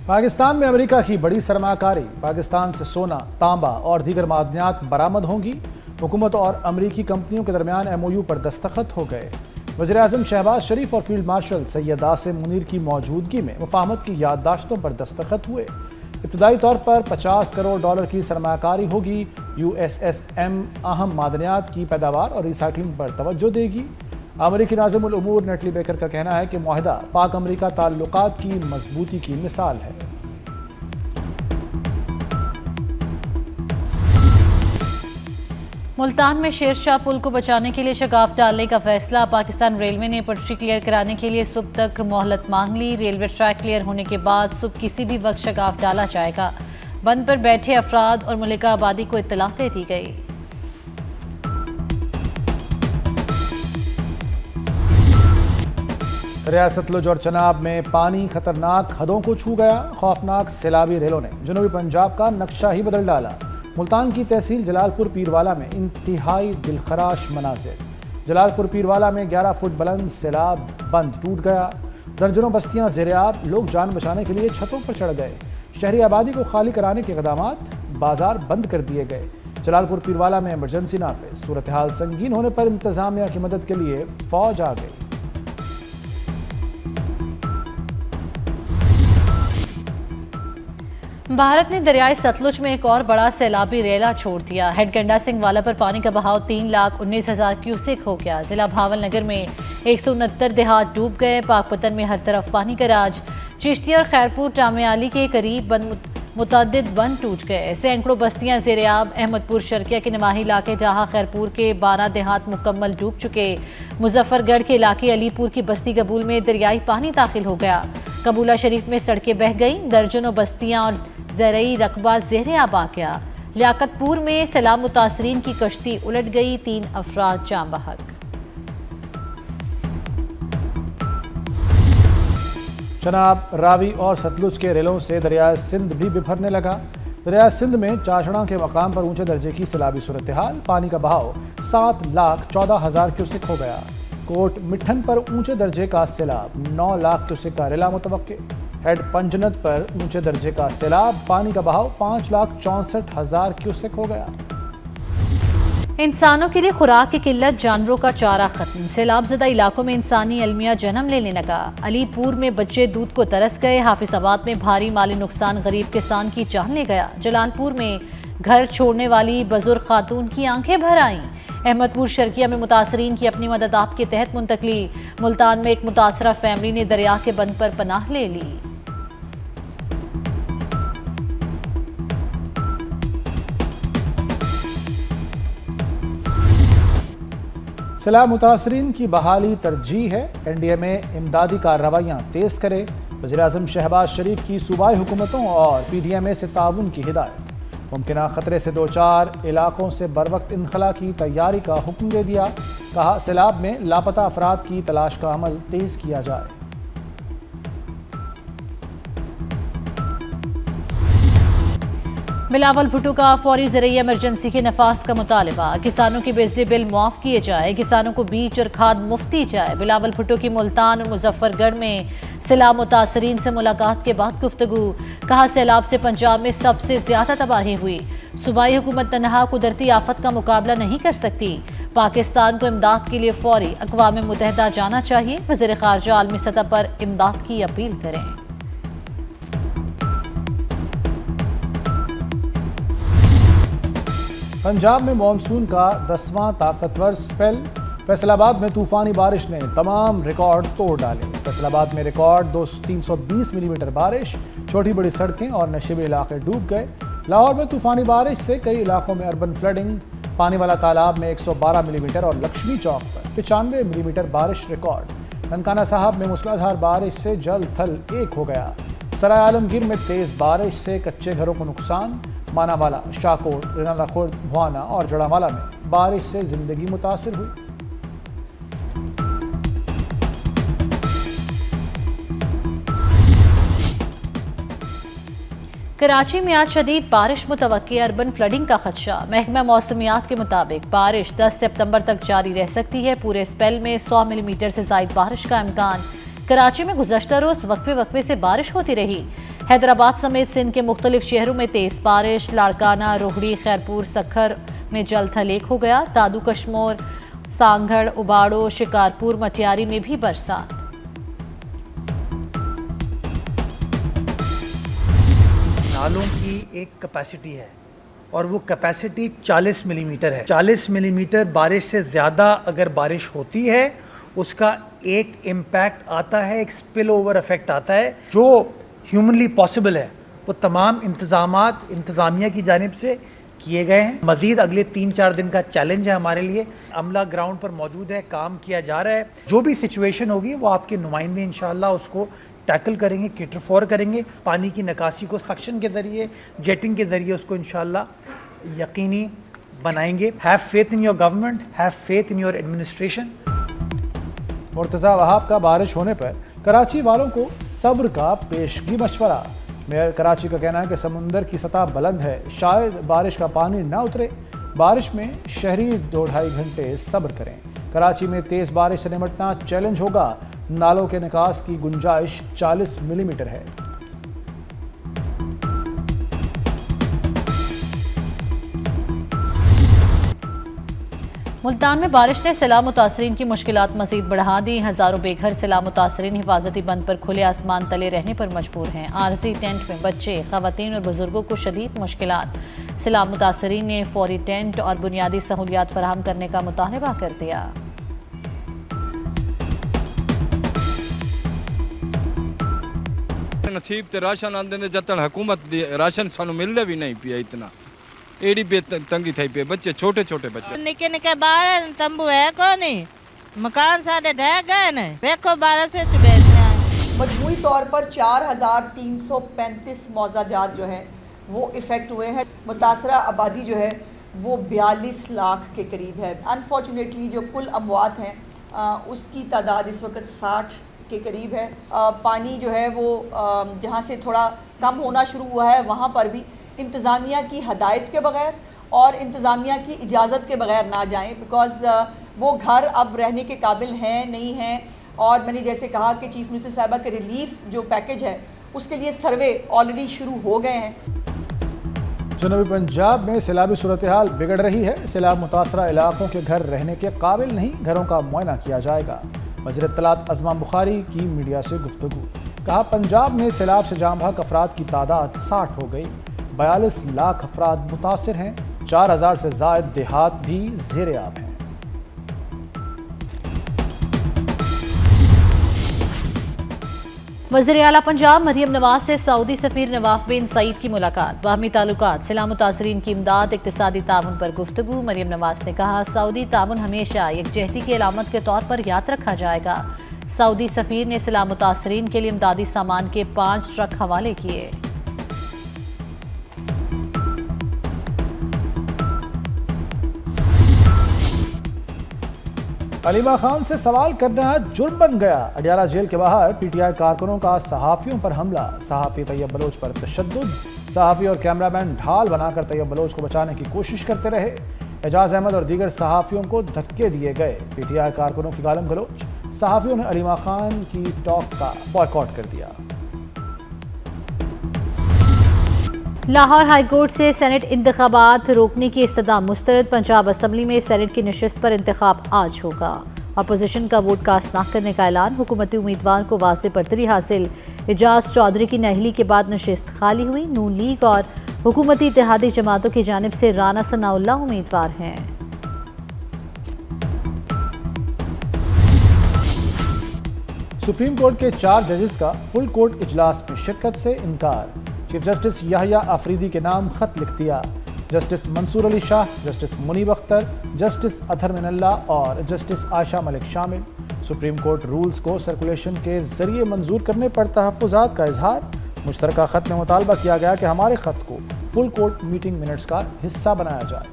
पाकिस्तान में अमेरिका की बड़ी सरमाकारी। पाकिस्तान से सोना, तांबा और दीगर मादनियात बरामद होंगी। हुकूमत और अमरीकी कंपनियों के दरमियान MOU पर दस्तखत हो गए। वज़ीर-ए-आज़म शहबाज शरीफ और फील्ड मार्शल सैयद आसिम मुनीर की मौजूदगी में मुफाहमत की याददाश्तों पर दस्तखत हुए। इब्तदाई तौर पर $50 करोड़ की सरमाकारी होगी। USSM अहम मादनियात की पैदावार और रिसाइकलिंग पर तवज्जो देगी। अमरीकी नाज़िमुल उमूर नेटली बेकर का कहना है कि मुआहदा पाक अमरीका ताल्लुकात की मजबूती की मिसाल है। मुल्तान में शेरशाह पुल को बचाने के लिए शगाफ डालने का फैसला। पाकिस्तान रेलवे ने पटरी क्लियर कराने के लिए सुबह तक मोहलत मांग ली। रेलवे ट्रैक क्लियर होने के बाद सुबह किसी भी वक्त शगाफ डाला जाएगा। बंद पर बैठे अफराद और मलिका आबादी को इत्तला दे दी गई। दरिया सतलुज और चनाब में पानी खतरनाक हदों को छू गया। खौफनाक सैलाबी रेलों ने जनूबी पंजाब का नक्शा ही बदल डाला। मुल्तान की तहसील जलालपुर पीरवाला में इंतहाई दिलखराश मनाज़िर। जलालपुर पीरवाला में 11 फुट बुलंद सैलाब बंद टूट गया। दर्जनों बस्तियां ज़ेर-ए-आब, लोग जान बचाने के लिए छतों पर चढ़ गए। शहरी आबादी को खाली कराने के इक़दामात, बाजार बंद कर दिए गए। जलालपुर पीरवाला में इमरजेंसी नाफिज। सूरत हाल संगीन होने पर इंतजामिया की मदद के लिए फौज आ गई। भारत ने दरियाई सतलुज में एक और बड़ा सैलाबी रेला छोड़ दिया। हेडगंडा सिंह वाला पर पानी का बहाव 3,19,000 क्यूसेक हो गया। जिला भावलनगर में 169 देहात डूब गए। पाकपतन में हर तरफ पानी का राज। चिश्ती और खैरपुर टामियाली के करीब मुतअद्दिद बंद टूट गए। सैकड़ों बस्तियां ज़ेर-ए-आब। अहमदपुर शर्किया के नमाही इलाके जहाँ खैरपुर के 12 देहात मुकम्मल डूब चुके। मुजफ्फरगढ़ के इलाके अलीपुर की बस्ती कबूल में दरियाई पानी दाखिल हो गया। कबूला शरीफ में सड़कें बह गईं। दर्जनों बस्तियां और ज़रई रकबा ज़ेर-ए-आब आ गया। लियाकतपुर में सैलाब मुतासरीन की कश्ती उलट गई। 3 अफराद जान बहक। चनाब, रावी और सतलुज के रेलों से दरिया सिंध भी बिफरने लगा। दरिया सिंध में चाशड़ा के मकाम पर ऊंचे दर्जे की सैलाबी सूरत हाल। पानी का बहाव 7,14,000 क्यूसेक हो गया। कोट मिठन पर ऊंचे दर्जे का सैलाब। 9 लाख क्यूसेक का रेला मुतवक्के। हेड पंजनत पर ऊंचे दर्जे का सैलाब। पानी का बहाव 5,64,000 क्यूसेक हो गया। इंसानों के लिए खुराक की किल्लत, जानवरों का चारा खत्म। सैलाबज़दा इलाकों में इंसानी अलमिया जन्म लेने लगा। अलीपुर में बच्चे दूध को तरस गए। हाफिजाबाद में भारी माली नुकसान गरीब किसान की जान ले गया। जलालपुर में घर छोड़ने वाली बुजुर्ग खातून की आंखें भर आईं। अहमदपुर शर्किया में मुतासरीन की अपनी मदद आप के तहत मुंतकली। मुल्तान में एक मुतासरा फैमिली ने दरिया के बंद पर पनाह ले ली। सैलाब मुतासरीन की बहाली तरजीह है। NDMA इमदादी कार्रवाइयाँ तेज़ करे। वज़ीर-ए-आज़म शहबाज शरीफ की सूबाई हुकूमतों और PDMA से ताउन की हिदायत। मुमकिना खतरे से 2-4 इलाकों से बर वक्त इनखला की तैयारी का हुक्म दे दिया। कहा सैलाब में लापता अफराद की तलाश का अमल तेज़ किया जाए। बिलावल भुट्टो का फौरी ज़रिए इमरजेंसी के नफाज का मुतालबा। किसानों की बिजली बिल मुआफ किए जाए। किसानों को बीज और खाद मुफ्त दी जाए। बिलावल भुट्टो की मुल्तान और मुजफ्फरगढ़ में सैलाब मुतासरीन से मुलाकात के बाद गुफ्तगू। कहा सैलाब से पंजाब में सबसे ज्यादा तबाही हुई। सूबाई हुकूमत तनहा कुदरती आफत का मुकाबला नहीं कर सकती। पाकिस्तान को इमदाद के लिए फौरी अक़वाम मुत्तहिदा जाना चाहिए। वज़ीर ख़ारजा आलमी सतह पर इमदाद की अपील करें। पंजाब में मानसून का 10वां ताकतवर स्पेल। फैसलाबाद में तूफानी बारिश ने तमाम रिकॉर्ड तोड़ डाले। फैसलाबाद में रिकॉर्ड 320 मिलीमीटर बारिश। छोटी बड़ी सड़कें और नशीबे इलाके डूब गए। लाहौर में तूफानी बारिश से कई इलाकों में अर्बन फ्लडिंग। पानी वाला तालाब में 112 मिलीमीटर और लक्ष्मी चौक पर 95 मिलीमीटर बारिश रिकॉर्ड। ननकाना साहब में मूसलाधार बारिश से जल थल एक हो गया। सराय आलमगीर में तेज़ बारिश से कच्चे घरों को नुकसान। मानावाला, शाहकोट, रिनाला खुर्द, भुआना और जड़ावाला में बारिश से जिंदगी मुतासिर हुई। कराची में आज शदीद बारिश मुतवक्की। अर्बन फ्लडिंग का खदशा। महकमा मौसमियात के मुताबिक बारिश 10 सितंबर तक जारी रह सकती है। पूरे स्पेल में 100 मिलीमीटर से ज़ायद बारिश का इम्कान। कराची में गुज़श्ता रोज़ वक्फे वक्फे से बारिश होती रही। हैदराबाद समेत सिंध के मुख्तलिफ शहरों में तेज बारिश। लाड़काना, रोहड़ी, खैरपुर, सखर में जल थलेक हो गया। दादू कश्मोर, सांगड़, उबाड़ो, शिकारपुर, मटियारी में भी बरसात। नालों की एक कैपेसिटी है और वो कैपेसिटी 40 मिलीमीटर है। 40 मिलीमीटर बारिश से ज़्यादा अगर बारिश होती है उसका एक इम्पैक्ट आता है, एक स्पिल ओवर इफेक्ट आता है जो ह्यूमनली पॉसिबल है। वो तमाम इंतजामात इंतज़ामिया की जानिब से किए गए हैं। मज़ीद अगले 3-4 दिन का चैलेंज है हमारे लिए। अमला ग्राउंड पर मौजूद है, काम किया जा रहा है। जो भी सिचुएशन होगी वो आपके नुमाइंदे इंशाअल्लाह उसको टैकल करेंगे, कैटर फॉर करेंगे। पानी की निकासी को सक्शन के ज़रिए, जेटिंग के ज़रिए उसको इंशाअल्लाह यकीनी बनाएंगे। Have faith in your government, have faith in your administration. Murtaza Wahab का बारिश होने पर कराची वालों को सब्र का पेशगी मशवरा। मेयर कराची का कहना है कि समुंदर की सतह बुलंद है, शायद बारिश का पानी ना उतरे। बारिश में शहरी 2-2.5 घंटे सब्र करें। कराची में तेज़ बारिश से निपटना चैलेंज होगा। नालों के निकास की गुंजाइश 40 मिलीमीटर है। मुल्तान में बारिश ने सैलाब मुतासरीन की मुश्किलात मजीद बढ़ा दी। हजारों बेघर सैलाब मुतासरीन हिफाजती बंद पर खुले आसमान तले रहने पर मजबूर हैं। आरजी टेंट में बच्चे, खवातीन और बुजुर्गों को शदीद मुश्किलात। सैलाब मुतासरीन ने फौरी टेंट और बुनियादी सहूलियात फराहम करने का मुतालबा कर दिया। नसीब ते राशन आंदे जतन हुकूमत राशन सानू मिलदा भी नहीं पिया। इतना एड़ी बेतंगी थी पे, बच्चे छोटे छोटे बच्चे, निके निके बाहर तंबू है को नहीं, मकान सारे ढह गए ने। देखो 12 से बेचने आए। मजमूई तौर पर 4335 मौजाजात जो हैं वो इफ़ेक्ट हुए हैं। मुतासरा आबादी जो है वो 42 लाख के करीब है। अनफॉर्चुनेटली जो कुल अमवात हैं उसकी तादाद इस वक्त 60 के करीब है। पानी जो है वो जहाँ से थोड़ा कम होना शुरू हुआ है वहाँ पर भी इंतज़ामिया की हदायत के बग़ैर और इंतज़ामिया की इजाज़त के बग़ैर ना जाएं, बिकॉज़ वो घर अब रहने के काबिल हैं नहीं हैं। और मैंने जैसे कहा कि चीफ़ मिनिस्टर साहिबा के रिलीफ जो पैकेज है उसके लिए सर्वे ऑलरेडी शुरू हो गए हैं। जनूबी पंजाब में सैलाबी सूरत हाल बिगड़ रही है। सैलाब मुतासरा इलाकों के घर रहने के काबिल नहीं, घरों का मुआयना किया जाएगा। वज़ीर इत्तलात अज़मा बुखारी की मीडिया से गुफ्तगू। कहा, पंजाब में सैलाब से जाम बहक अफराद की तादाद 60 हो गई। 42 लाख अफराद मुतासिर हैं। 4000 से ज़ायद देहात भी ज़ेर आब हैं। वज़ीर आला पंजाब मरियम नवाज से सऊदी सफ़ीर नवाफ बिन सईद की मुलाकात। बाहमी ताल्लुकात, सैलाब मुतासरीन की इमदाद, इक़्तिसादी ताउन पर गुफ्तगू। मरियम नवाज ने कहा, सऊदी ताउन हमेशा यकजहती की अलामत के तौर पर याद रखा जाएगा। सऊदी सफ़ीर ने सैलाब मुतासरीन के लिए इमदादी सामान के 5 ट्रक हवाले किए। अलीमा खान से सवाल करना जुर्म बन गया। अडियाला जेल के बाहर पीटीआई कारकुनों का सहाफ़ियों पर हमला। सहाफ़ी तैयब बलोच पर तशद्दुद। सहाफ़ी और कैमरामैन ढाल बनाकर तैयब बलोच को बचाने की कोशिश करते रहे। एजाज अहमद और दीगर सहाफ़ियों को धक्के दिए गए। पीटीआई कारकुनों की गालम गलोच। सहाफ़ियों ने अलीमा खान की टॉक का बॉयकॉट कर दिया। लाहौर हाई कोर्ट से सेनेट इंतखाबात रोकने की इस्तदा मुस्तरद। पंजाब असम्बली में सेनेट की नशिस्त पर इंतखाब आज होगा। अपोजिशन का वोट कास्ट न करने का ऐलान। हुकूमती उम्मीदवार को वाज़ेह बरतरी हासिल। एजाज चौधरी की नहली के बाद नशिस्त खाली हुई। नून लीग और हुकूमती इत्तेहादी जमातों की जानिब से राना सनाउल्लाह उम्मीदवार हैं। सुप्रीम कोर्ट के 4 जजेस का फुल कोर्ट इजलास में शिरकत से इनकार। चीफ जस्टिस याहिया आफरीदी के नाम खत लिख दिया। Justice Mansoor Ali Shah, justice Muneeb Akhtar, justice Athar Minallah और जस्टिस आयशा मलिक शामिल। सुप्रीम कोर्ट रूल्स को सर्कुलेशन के जरिए मंजूर करने पर तहफ़्फ़ुज़ात का इजहार। मुश्तरका खत में मुतालबा किया गया कि हमारे खत को फुल कोर्ट मीटिंग मिनट्स का हिस्सा बनाया जाए।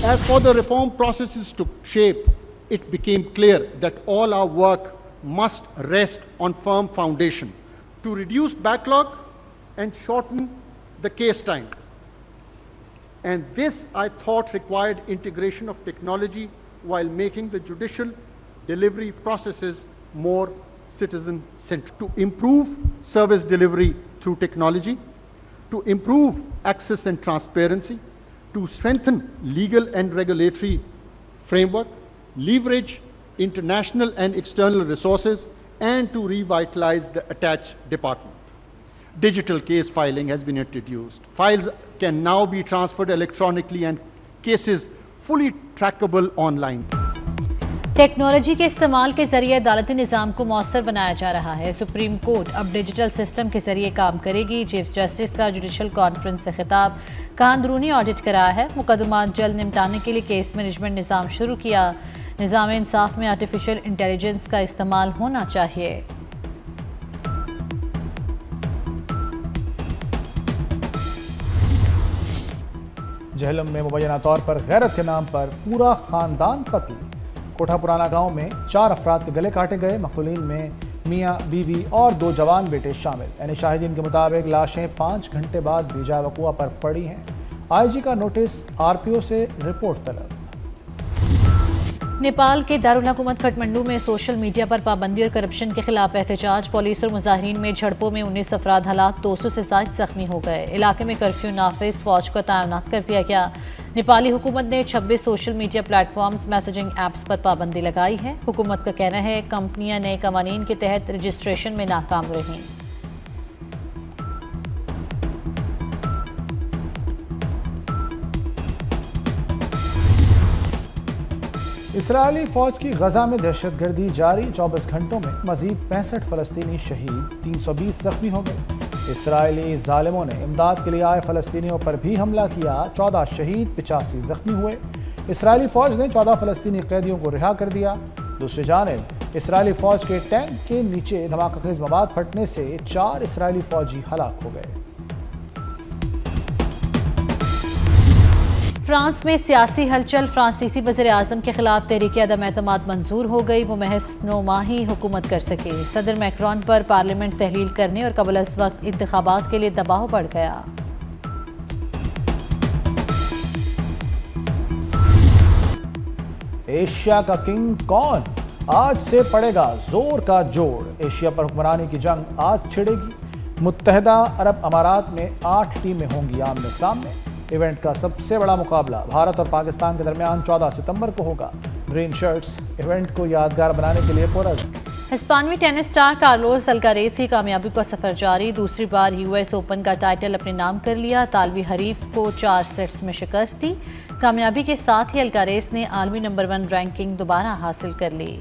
As for the reform processes took shape, it became clear that all our work must rest on firm foundation to reduce backlog and shorten the case time. And this, I thought, required integration of technology while making the judicial delivery processes more citizen-centric, to improve service delivery through technology, to improve access and transparency, to strengthen legal and regulatory framework, leverage international and external resources, and to revitalize the attached department. Digital case filing has been introduced. Files can now be transferred electronically and cases fully trackable online. Technology के इस्तेमाल के जरिए अदालती निज़ाम को मौसर बनाया जा रहा है। सुप्रीम कोर्ट अब डिजिटल सिस्टम के जरिए काम करेगी। चीफ जस्टिस का जुडिशल कॉन्फ्रेंस से खिताब, कहा अंदरूनी ऑडिट कराया है, मुकदमात जल्द निपटाने के लिए केस मैनेजमेंट निज़ाम शुरू किया। निज़ाम इंसाफ में आर्टिफिशियल इंटेलिजेंस का इस्तेमाल होना चाहिए। जहलम में मुबैना तौर पर गैरत के नाम पर पूरा खानदान कत्ल। कोठा पुराना गांव में 4 अफराद के गले काटे गए। मकतूलीन में मियाँ, बीवी और 2 जवान बेटे शामिल। यानी शाहिदीन के मुताबिक लाशें 5 घंटे बाद बीजा वकुआ पर पड़ी हैं। IG का नोटिस, RPO से रिपोर्ट तलब। नेपाल के दारुल हुकूमत काठमांडू में सोशल मीडिया पर पाबंदी और करप्शन के खिलाफ एहतजाज। पुलिस और मुजाहिरीन में झड़पों में 19 अफराद हलाक, 200 से ज़ायद जख्मी हो गए। इलाके में कर्फ्यू नाफिज, फौज को तैनात कर दिया गया। नेपाली हुकूमत ने 26 social media platforms, messaging apps पर पाबंदी लगाई है। हुकूमत का कहना है कंपनियां नए कवानीन के तहत रजिस्ट्रेशन में नाकाम रहीं। इसराइली फौज की गजा में दहशतगर्दी जारी। 24 घंटों में मजीद 65 फलस्तीनी शहीद, 320 जख्मी हो गए। इसराइली जालिमों ने इमदाद के लिए आए फलस्तीनियों पर भी हमला किया। 14 शहीद, 85 जख्मी हुए। इसराइली फौज ने 14 फलस्तीनी कैदियों को रिहा कर दिया। दूसरी जानिब इसराइली फौज के टैंक के नीचे धमाकेखेज मवाद फटने से 4 इसराइली फौजी हलाक हो गए। फ्रांस में सियासी हलचल। फ्रांसीसी वज़ीर-ए-आज़म के खिलाफ तहरीक अदम एतमाद मंजूर हो गई। वो महज 9 माह ही हुकूमत कर सके। सदर मैक्रोन पर पार्लियामेंट तहलील करने और कबल अज़ वक्त इंतखाबात के लिए दबाव बढ़ गया। एशिया का किंग कौन? आज से पड़ेगा जोर का जोड़। एशिया पर हुक्मरानी की जंग आज छिड़ेगी। मुत्तहदा अरब अमारात में 8 टीमें होंगी आमने सामने। इवेंट का सबसे बड़ा मुकाबला भारत और पाकिस्तान के दरमियान 14 सितंबर को होगा। ग्रीन शर्ट्स इवेंट को यादगार बनाने के लिए पुरज़म। हिस्पानवी टेनिस स्टार कार्लोस अल्कारेज की कामयाबी का सफर जारी। दूसरी बार US ओपन का टाइटल अपने नाम कर लिया। तालवी हरीफ को 4 सेट्स में शिकस्त दी। कामयाबी के साथ ही अल्कारेज ने आलमी नंबर 1 रैंकिंग दोबारा हासिल कर ली।